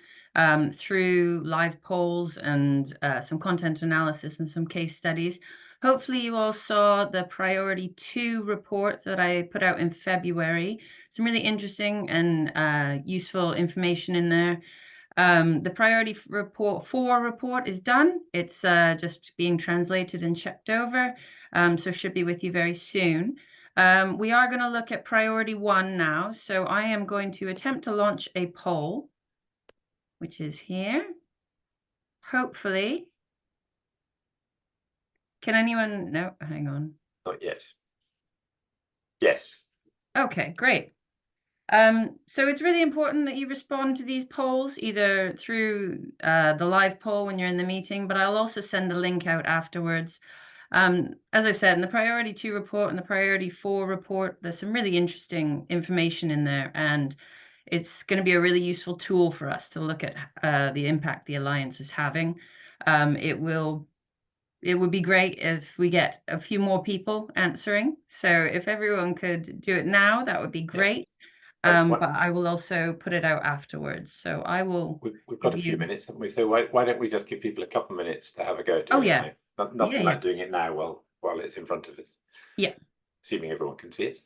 Speaker 5: through live polls and some content analysis and some case studies. Hopefully you all saw the Priority 2 report that I put out in February. Some really interesting and useful information in there. The Priority 4 report is done. It's just being translated and checked over, so should be with you very soon. We are going to look at Priority 1 now. So I am going to attempt to launch a poll, which is here. Hopefully. Can anyone? No, hang on.
Speaker 1: Not yet. Yes.
Speaker 5: Okay, great. So it's really important that you respond to these polls either through the live poll when you're in the meeting, but I'll also send a link out afterwards. As I said, in the Priority 2 report and the Priority 4 report, there's some really interesting information in there, and it's going to be a really useful tool for us to look at the impact the Alliance is having. It would be great if we get a few more people answering. So if everyone could do it now, that would be great. But I will also put it out afterwards. So I will.
Speaker 1: We've got a few minutes, haven't we? So why don't we just give people a couple of minutes to have a go at doing it now? Nothing like doing it now while it's in front of us.
Speaker 5: Yeah.
Speaker 1: Assuming everyone can see it.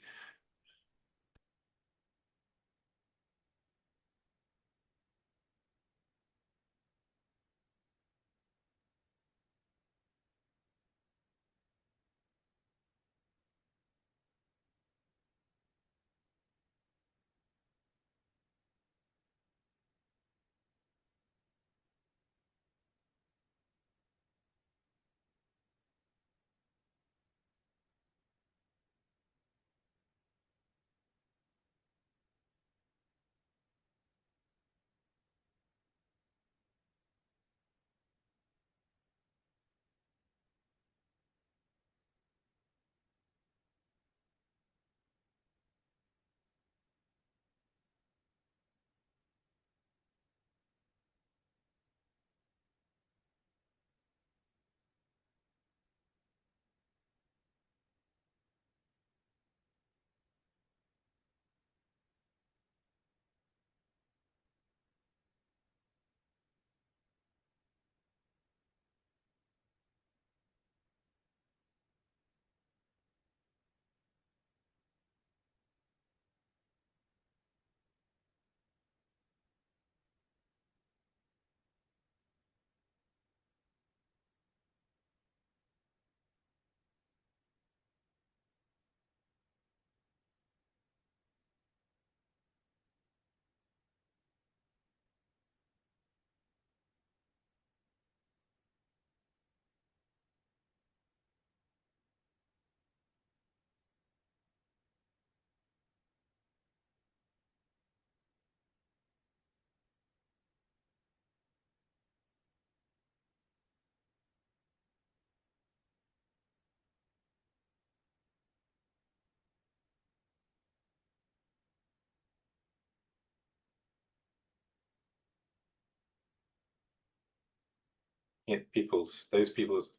Speaker 1: looking at those people's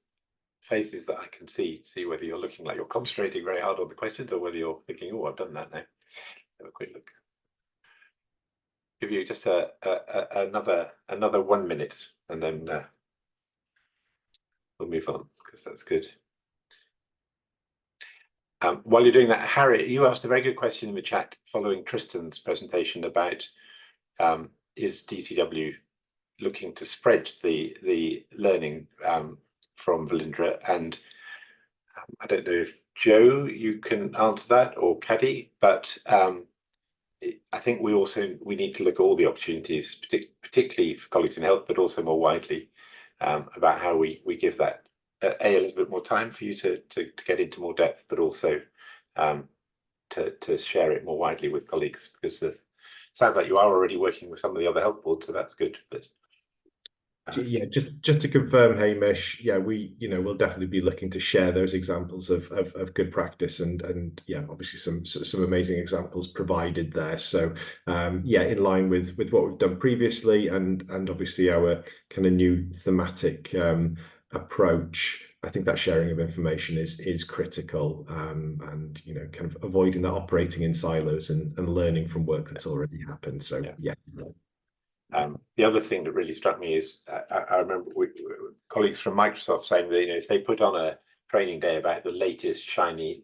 Speaker 1: faces that I can see whether you're looking like you're concentrating very hard on the questions or whether you're thinking, oh, I've done that now. Have a quick look. Give you just another 1 minute, and then we'll move on, because that's good. While you're doing that, Harry, you asked a very good question in the chat following Tristan's presentation about is DCW looking to spread the learning from Velindre, and I don't know if Joe, you can answer that, or Cadi, but I think we need to look at all the opportunities, particularly for colleagues in health, but also more widely about how we give that a little bit more time for you to get into more depth, but also to share it more widely with colleagues, because it sounds like you are already working with some of the other health boards, so that's good. But
Speaker 3: yeah, just to confirm, Hamish, yeah, we'll definitely be looking to share those examples of good practice, and yeah, obviously some amazing examples provided there. So yeah, in line with what we've done previously, and obviously our kind of new thematic approach, I think that sharing of information is critical, and kind of avoiding that operating in silos and learning from work that's already happened. So yeah.
Speaker 1: The other thing that really struck me is I remember colleagues from Microsoft saying that if they put on a training day about the latest shiny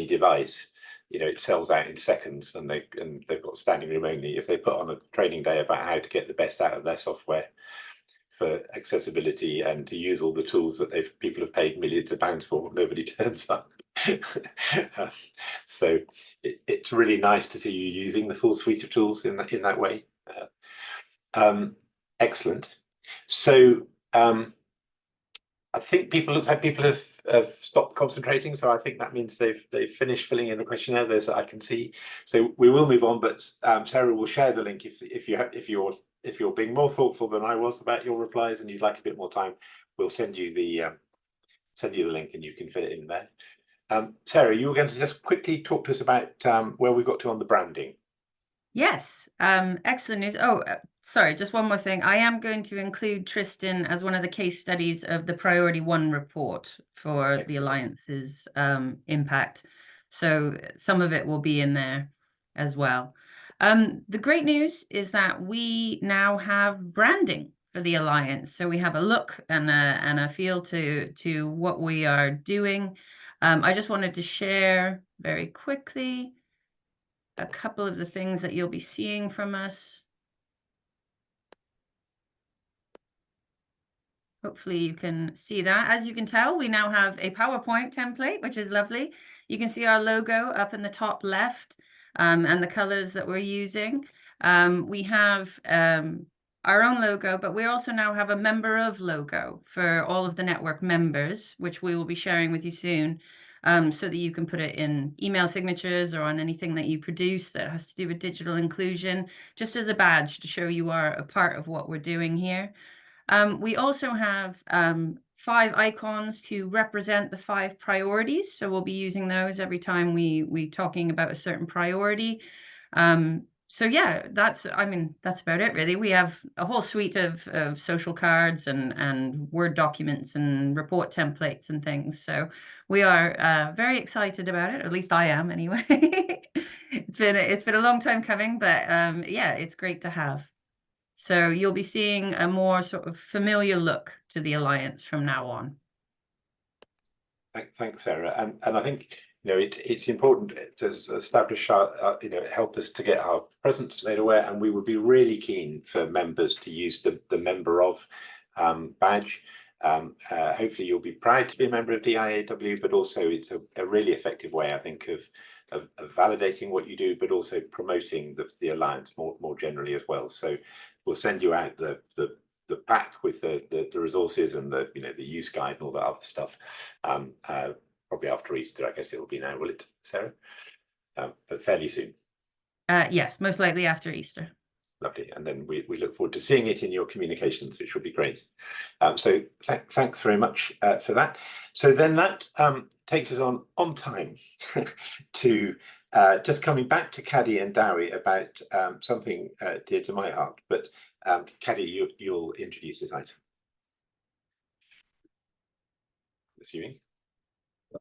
Speaker 1: device, it sells out in seconds, and they've got standing room only. If they put on a training day about how to get the best out of their software for accessibility and to use all the tools that people have paid millions of pounds for, nobody turns up. So it's really nice to see you using the full suite of tools in that way. Excellent. So I think looks like people have stopped concentrating. So I think that means they've finished filling in the questionnaire. There's I can see. So we will move on, but Sarah will share the link if you're being more thoughtful than I was about your replies and you'd like a bit more time. We'll send you the link and you can fit it in there. Sarah, you were going to just quickly talk to us about where we got to on the branding.
Speaker 5: Yes, excellent news. Oh, sorry, just one more thing. I am going to include Tristan as one of the case studies of the Priority 1 report for the Alliance's impact. So some of it will be in there as well. The great news is that we now have branding for the Alliance. So we have a look and a feel to what we are doing. I just wanted to share very quickly a couple of the things that you'll be seeing from us. Hopefully you can see that. As you can tell, we now have a PowerPoint template, which is lovely. You can see our logo up in the top left, and the colors that we're using. We have our own logo, but we also now have a member of logo for all of the network members, which we will be sharing with you soon. So that you can put it in email signatures or on anything that you produce that has to do with digital inclusion, just as a badge to show you are a part of what we're doing here. We also have 5 icons to represent the 5 priorities. So we'll be using those every time we talking about a certain priority. So yeah, that's about it really. We have a whole suite of social cards and Word documents and report templates and things. So we are very excited about it. At least I am anyway. It's been a long time coming, but yeah, it's great to have. So you'll be seeing a more sort of familiar look to the Alliance from now on.
Speaker 1: Thanks, Sarah. And I think it's important to establish our help us to get our presence made aware, and we would be really keen for members to use the member of badge. Hopefully you'll be proud to be a member of DIAW, but also it's a really effective way, I think, of validating what you do, but also promoting the Alliance more generally as well. So we'll send you out the pack with the resources and the use guide and all that other stuff. Probably after Easter, I guess it will be now, will it, Sarah? But fairly soon.
Speaker 5: Yes, most likely after Easter.
Speaker 1: Lovely. And then we look forward to seeing it in your communications, which will be great. So thanks very much for that. So then that takes us on time to just coming back to Cadi and Dewi about something dear to my heart. But Cadi, you'll introduce this item. assuming.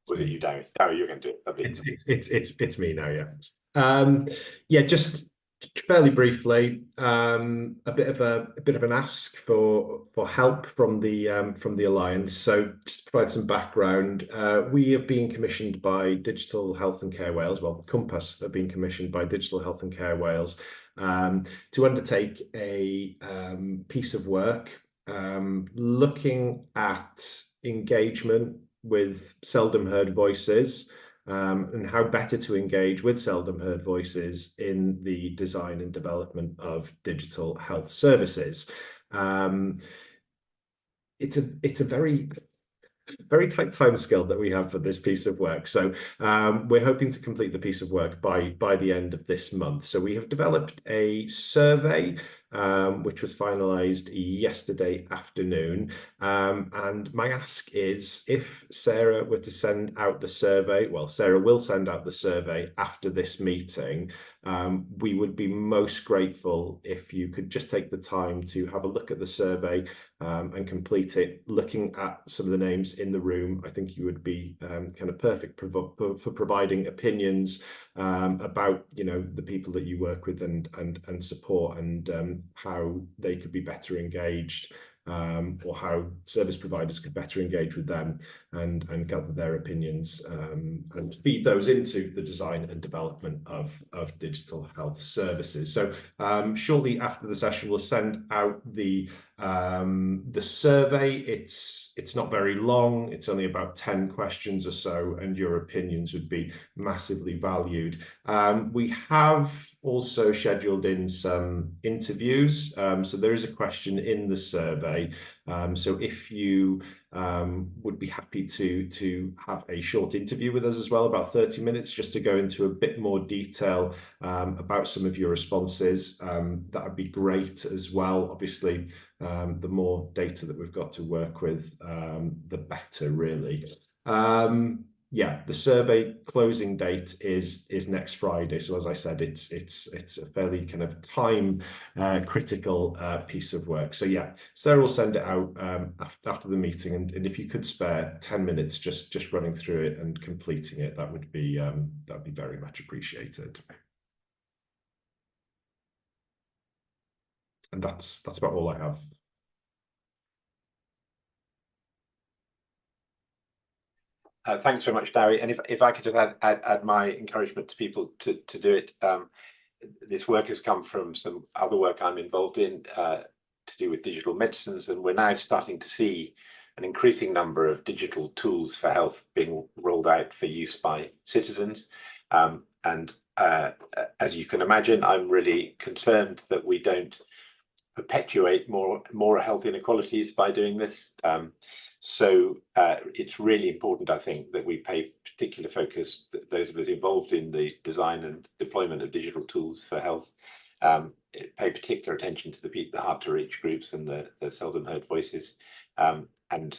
Speaker 1: Was it you, Dewi? Dewi, you're going to do it. Lovely.
Speaker 3: It's me now, yeah. Yeah, just fairly briefly, a bit of an ask for help from the Alliance. So just to provide some background, we have been commissioned by Digital Health and Care Wales, well, Compass have been commissioned by Digital Health and Care Wales to undertake a piece of work looking at engagement with seldom heard voices, and how better to engage with seldom heard voices in the design and development of digital health services. It's a very tight timescale that we have for this piece of work. So we're hoping to complete the piece of work by the end of this month. So we have developed a survey which was finalized yesterday afternoon. And my ask is, if Sarah were to send out the survey, well, Sarah will send out the survey after this meeting. We would be most grateful if you could just take the time to have a look at the survey and complete it. Looking at some of the names in the room, I think you would be kind of perfect for providing opinions about, you know, the people that you work with and support, and how they could be better engaged, or how service providers could better engage with them and gather their opinions and feed those into the design and development of digital health services. So shortly after the session, we'll send out the survey. It's not very long, it's only about 10 questions or so, and your opinions would be massively valued. We have also scheduled in some interviews, so there is a question in the survey, so if you would be happy to have a short interview with us as well, about 30 minutes, just to go into a bit more detail about some of your responses, that would be great as well. Obviously, the more data that we've got to work with, the better, really. Yeah, the survey closing date is next Friday. So as I said, it's a fairly kind of time critical piece of work. So yeah, Sarah will send it out after the meeting, and if you could spare 10 minutes just running through it and completing it, that would be very much appreciated. And that's about all I have.
Speaker 1: Thanks very much, Dewi. And if I could just add my encouragement to people to do it. This work has come from some other work I'm involved in to do with digital medicines, and we're now starting to see an increasing number of digital tools for health being rolled out for use by citizens. And as you can imagine, I'm really concerned that we don't perpetuate more health inequalities by doing this. So it's really important, I think, that we pay particular focus, those of us involved in the design and deployment of digital tools for health, pay particular attention to the hard to reach groups and the seldom heard voices. And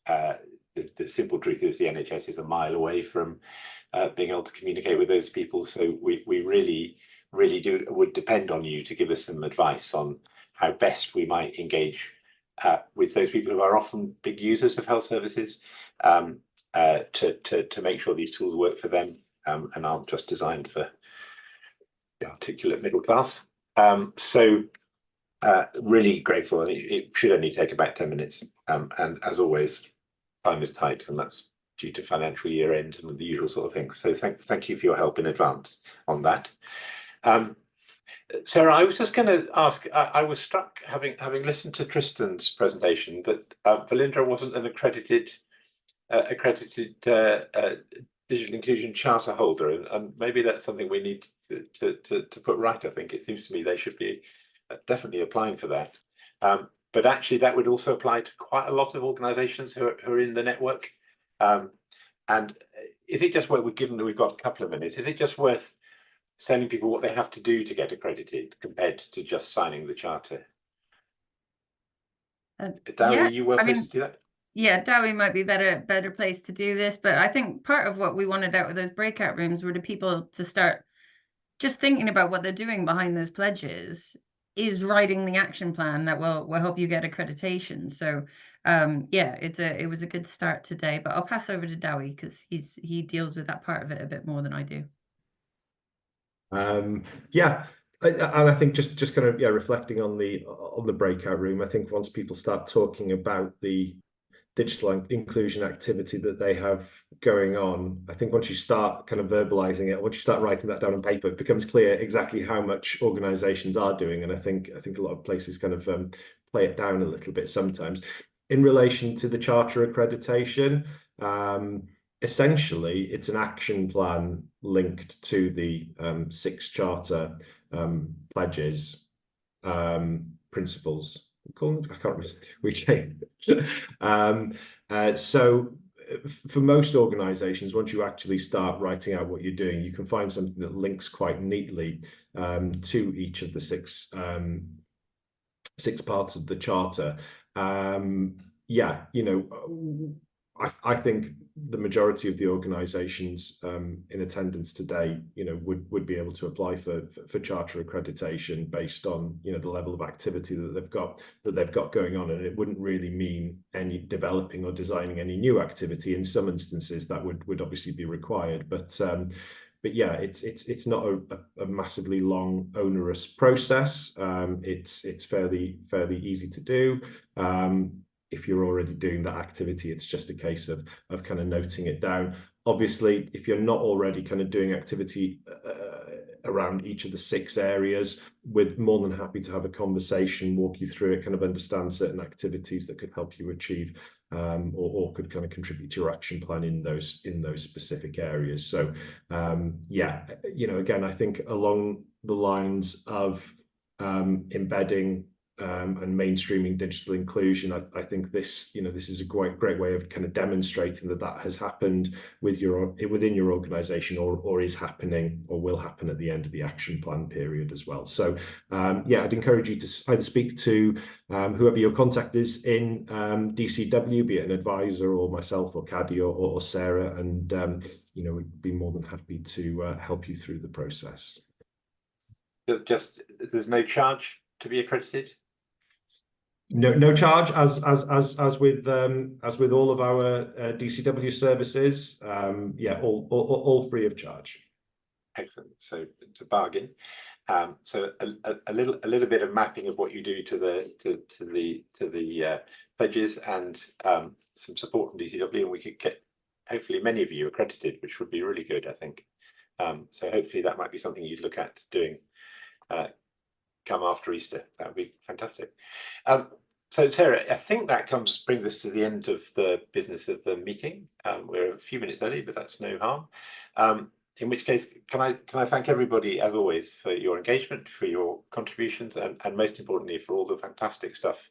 Speaker 1: the simple truth is the NHS is a mile away from being able to communicate with those people. So we really would depend on you to give us some advice on how best we might engage with those people who are often big users of health services, to make sure these tools work for them and aren't just designed for the articulate middle class. So really grateful, and it should only take about 10 minutes. And as always, time is tight, and that's due to financial year end and the usual sort of things. So thank you for your help in advance on that. Sarah, I was just going to ask, I was struck, having listened to Tristan's presentation, that Velindre wasn't an accredited digital inclusion charter holder, and maybe that's something we need to put right. I think it seems to me they should be definitely applying for that. But actually, that would also apply to quite a lot of organisations who are in the network. And is it just worth, given that we've got a couple of minutes, is it just worth telling people what they have to do to get accredited compared to just signing the charter? Dewi,
Speaker 5: yeah,
Speaker 1: you well placed to do that?
Speaker 5: Yeah, Dewi might be better place to do this, but I think part of what we wanted out with those breakout rooms were the people to start just thinking about what they're doing behind those pledges is writing the action plan that will help you get accreditation. So yeah, it was a good start today, but I'll pass over to Dewi because he deals with that part of it a bit more than I do.
Speaker 3: Yeah, and I think just kind of reflecting on the breakout room, I think once people start talking about the digital inclusion activity that they have going on, I think once you start kind of verbalizing it, once you start writing that down on paper, it becomes clear exactly how much organizations are doing. And I think a lot of places kind of play it down a little bit sometimes. In relation to the charter accreditation, essentially it's an action plan linked to the 6 charter pledges, principles. I can't remember which so for most organizations, once you actually start writing out what you're doing, you can find something that links quite neatly to each of the 6 parts of the charter. Yeah, you know, I think the majority of the organizations in attendance today, you know, would be able to apply for charter accreditation based on, you know, the level of activity that they've got going on, and it wouldn't really mean any developing or designing any new activity. In some instances, that would obviously be required, but yeah, it's not a massively long, onerous process. It's fairly easy to do. If you're already doing that activity, it's just a case of kind of noting it down. Obviously, if you're not already kind of doing activity around each of the 6 areas, we're more than happy to have a conversation, walk you through it, kind of understand certain activities that could help you achieve or could kind of contribute to your action plan in those specific areas. So yeah, you know, again, I think along the lines of embedding and mainstreaming digital inclusion, I think this, you know, this is a great way of kind of demonstrating that has happened within your organization, or is happening, or will happen at the end of the action plan period as well. So yeah, I'd encourage you to either speak to whoever your contact is in DCW, be it an advisor or myself or Cadi or Sarah, and you know, we'd be more than happy to help you through the process.
Speaker 1: Just, there's no charge to be accredited?
Speaker 3: No charge, as with all of our DCW services. Yeah, all free of charge.
Speaker 1: Excellent. So it's a bargain. So a little bit of mapping of what you do to the pledges, and some support from DCW, and we could get hopefully many of you accredited, which would be really good, I think. So hopefully that might be something you'd look at doing come after Easter. That would be fantastic. So Sarah, I think that brings us to the end of the business of the meeting. We're a few minutes early, but that's no harm. In which case, can I thank everybody, as always, for your engagement, for your contributions, and most importantly, for all the fantastic stuff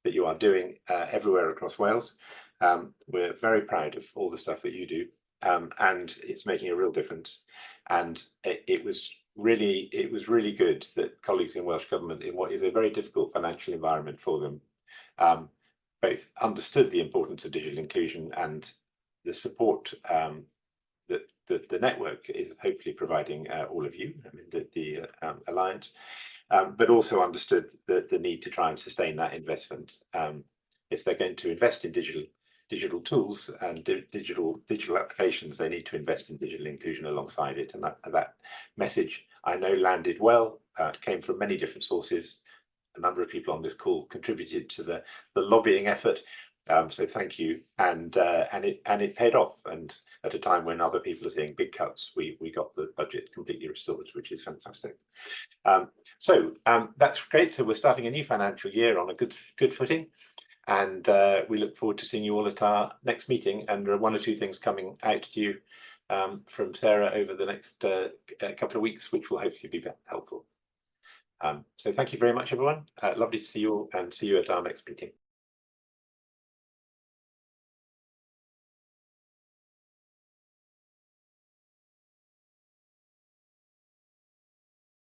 Speaker 1: that you are doing everywhere across Wales. We're very proud of all the stuff that you do, and it's making a real difference. And it was really good that colleagues in Welsh Government, in what is a very difficult financial environment for them, both understood the importance of digital inclusion and the support that the network is hopefully providing all of you, I mean the Alliance, but also understood the need to try and sustain that investment. If they're going to invest in digital tools and digital applications, they need to invest in digital inclusion alongside it. And that message, I know, landed well. Came from many different sources. A number of people on this call contributed to the lobbying effort. So thank you, and it paid off. And at a time when other people are seeing big cuts, we got the budget completely restored, which is fantastic. So that's great. So we're starting a new financial year on a good footing, and we look forward to seeing you all at our next meeting. And there are 1 or 2 things coming out to you from Sarah over the next couple of weeks, which will hopefully be helpful. So thank you very much, everyone. Lovely to see you all, and see you at our next meeting.